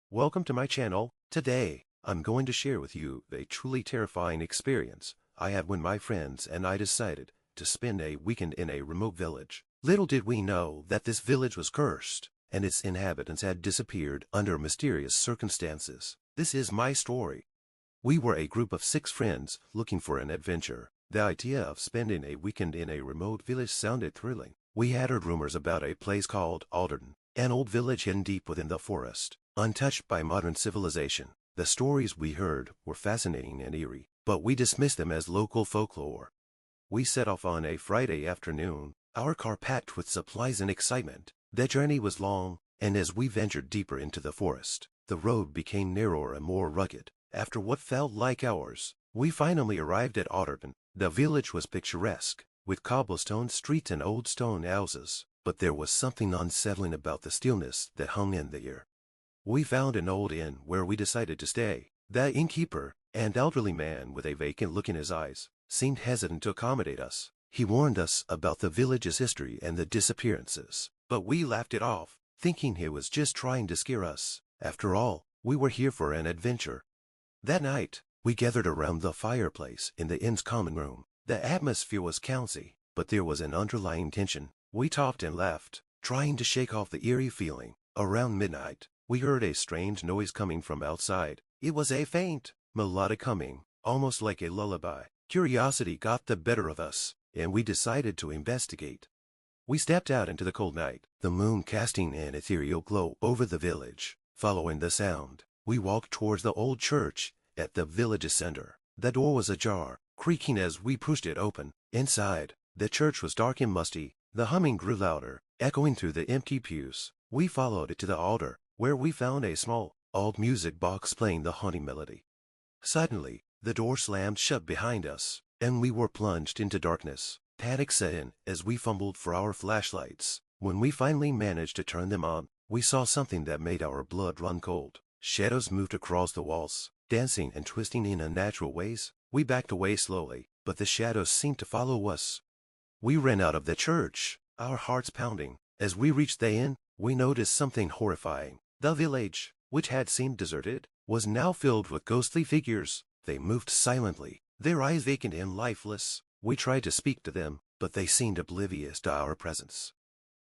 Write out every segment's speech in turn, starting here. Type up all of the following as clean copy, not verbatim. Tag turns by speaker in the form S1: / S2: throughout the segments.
S1: Welcome to my channel. Today, I'm going to share with you a truly terrifying experience I had when my friends and I decided to spend a weekend in a remote village. Little did we know that this village was cursed, and its inhabitants had disappeared under mysterious circumstances. This is my story. We were a group of 6 friends looking for an adventure. The idea of spending a weekend in a remote village sounded thrilling. We had heard rumors about a place called Alderton, an old village hidden deep within the forest, untouched by modern civilization. The stories we heard were fascinating and eerie, but we dismissed them as local folklore. We set off on a Friday afternoon, our car packed with supplies and excitement. The journey was long, and as we ventured deeper into the forest, the road became narrower and more rugged. After what felt like hours, we finally arrived at Alderton. The village was picturesque, with cobblestone streets and old stone houses, but there was something unsettling about the stillness that hung in the air. We found an old inn where we decided to stay. The innkeeper, an elderly man with a vacant look in his eyes, seemed hesitant to accommodate us. He warned us about the village's history and the disappearances, but we laughed it off, thinking he was just trying to scare us. After all, we were here for an adventure. That night, we gathered around the fireplace in the inn's common room. The atmosphere was cozy, but there was an underlying tension. We talked and laughed, trying to shake off the eerie feeling. Around midnight, we heard a strange noise coming from outside. It was a faint, melodic humming, almost like a lullaby. Curiosity got the better of us, and we decided to investigate. We stepped out into the cold night, the moon casting an ethereal glow over the village. Following the sound, we walked towards the old church at the village's center. The door was ajar, creaking as we pushed it open. Inside, the church was dark and musty. The humming grew louder, echoing through the empty pews. We followed it to the altar, where we found a small, old music box playing the haunting melody. Suddenly, the door slammed shut behind us, and we were plunged into darkness. Panic set in as we fumbled for our flashlights. When we finally managed to turn them on, we saw something that made our blood run cold. Shadows moved across the walls, dancing and twisting in unnatural ways. We backed away slowly, but the shadows seemed to follow us. We ran out of the church, our hearts pounding. As we reached the inn, we noticed something horrifying. The village, which had seemed deserted, was now filled with ghostly figures. They moved silently, their eyes vacant and lifeless. We tried to speak to them, but they seemed oblivious to our presence.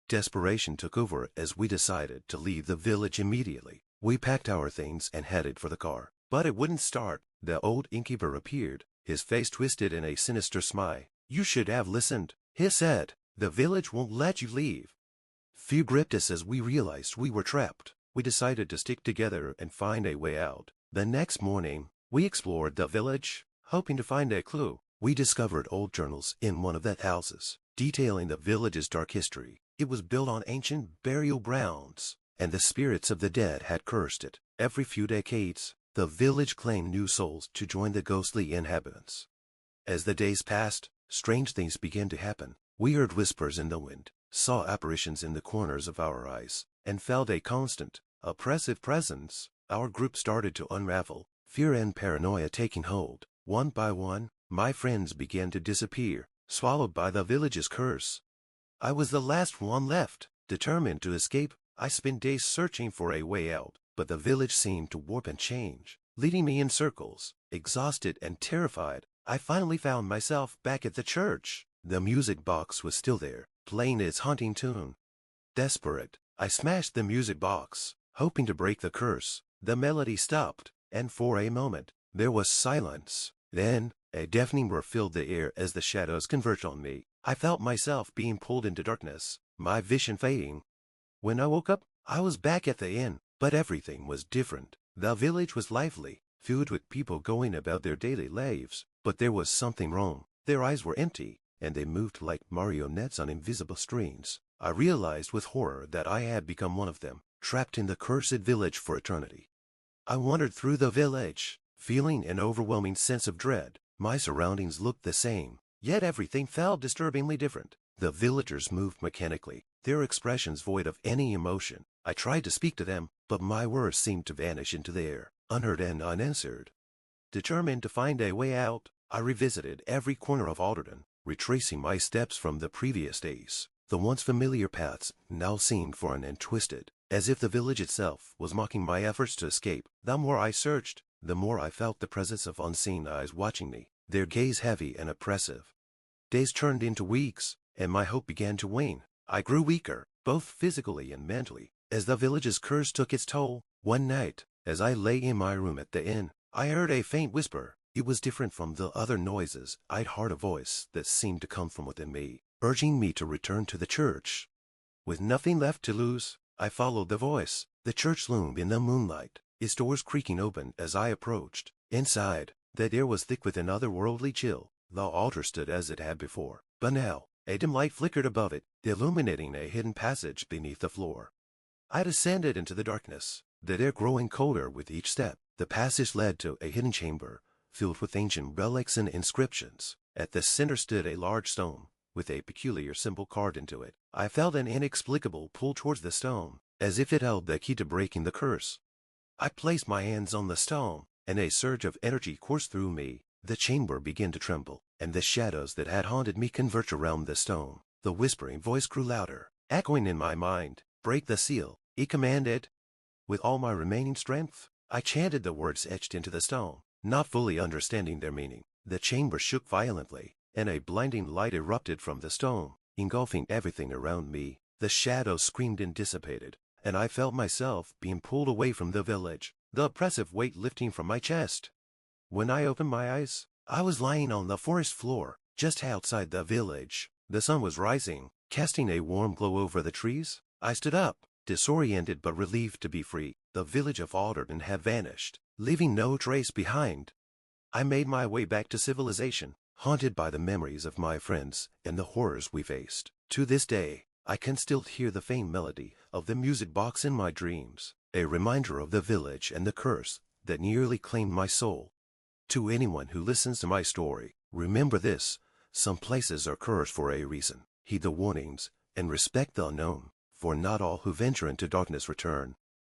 S1: Desperation took over as we decided to leave the village immediately. We packed our things and headed for the car, but it wouldn't start. The old innkeeper appeared, his face twisted in a sinister smile. "You should have listened," he said. "The village won't let you leave." Fear gripped us as we realized we were trapped. We decided to stick together and find a way out. The next morning, we explored the village, hoping to find a clue. We discovered old journals in one of the houses, detailing the village's dark history. It was built on ancient burial grounds, and the spirits of the dead had cursed it. Every few decades, the village claimed new souls to join the ghostly inhabitants. As the days passed, strange things began to happen. We heard whispers in the wind, saw apparitions in the corners of our eyes, and felt a constant, oppressive presence. Our group started to unravel, fear and paranoia taking hold. One by one, my friends began to disappear, swallowed by the village's curse. I was the last one left, determined to escape. I spent days searching for a way out, but the village seemed to warp and change, leading me in circles. Exhausted and terrified, I finally found myself back at the church. The music box was still there, playing its haunting tune. Desperate, I smashed the music box, hoping to break the curse. The melody stopped, and for a moment, there was silence. Then, a deafening roar filled the air as the shadows converged on me. I felt myself being pulled into darkness, my vision fading. When I woke up, I was back at the inn, but everything was different. The village was lively, filled with people going about their daily lives, but there was something wrong. Their eyes were empty, and they moved like marionettes on invisible strings. I realized with horror that I had become one of them, trapped in the cursed village for eternity. I wandered through the village, feeling an overwhelming sense of dread. My surroundings looked the same, yet everything felt disturbingly different. The villagers moved mechanically, their expressions void of any emotion. I tried to speak to them, but my words seemed to vanish into the air, unheard and unanswered. Determined to find a way out, I revisited every corner of Alderton, retracing my steps from the previous days. The once familiar paths now seemed foreign and twisted, as if the village itself was mocking my efforts to escape. The more I searched, the more I felt the presence of unseen eyes watching me, their gaze heavy and oppressive. Days turned into weeks, and my hope began to wane. I grew weaker, both physically and mentally, as the village's curse took its toll. One night, as I lay in my room at the inn, I heard a faint whisper. It was different from the other noises. I'd heard a voice that seemed to come from within me, urging me to return to the church. With nothing left to lose, I followed the voice. The church loomed in the moonlight, its doors creaking open as I approached. Inside, the air was thick with an otherworldly chill. The altar stood as it had before, but now, a dim light flickered above it, illuminating a hidden passage beneath the floor. I descended into the darkness, the air growing colder with each step. The passage led to a hidden chamber, filled with ancient relics and inscriptions. At the center stood a large stone, with a peculiar symbol carved into it. I felt an inexplicable pull towards the stone, as if it held the key to breaking the curse. I placed my hands on the stone, and a surge of energy coursed through me. The chamber began to tremble, and the shadows that had haunted me converged around the stone. The whispering voice grew louder, echoing in my mind. "Break the seal," he commanded. With all my remaining strength, I chanted the words etched into the stone, not fully understanding their meaning. The chamber shook violently, and a blinding light erupted from the stone, engulfing everything around me. The shadows screamed and dissipated, and I felt myself being pulled away from the village, the oppressive weight lifting from my chest. When I opened my eyes, I was lying on the forest floor, just outside the village. The sun was rising, casting a warm glow over the trees. I stood up, disoriented but relieved to be free. The village of Alderton had vanished, leaving no trace behind. I made my way back to civilization, haunted by the memories of my friends and the horrors we faced. To this day, I can still hear the faint melody of the music box in my dreams, a reminder of the village and the curse that nearly claimed my soul. To anyone who listens to my story, remember this: some places are cursed for a reason. Heed the warnings and respect the unknown, for not all who venture into darkness return.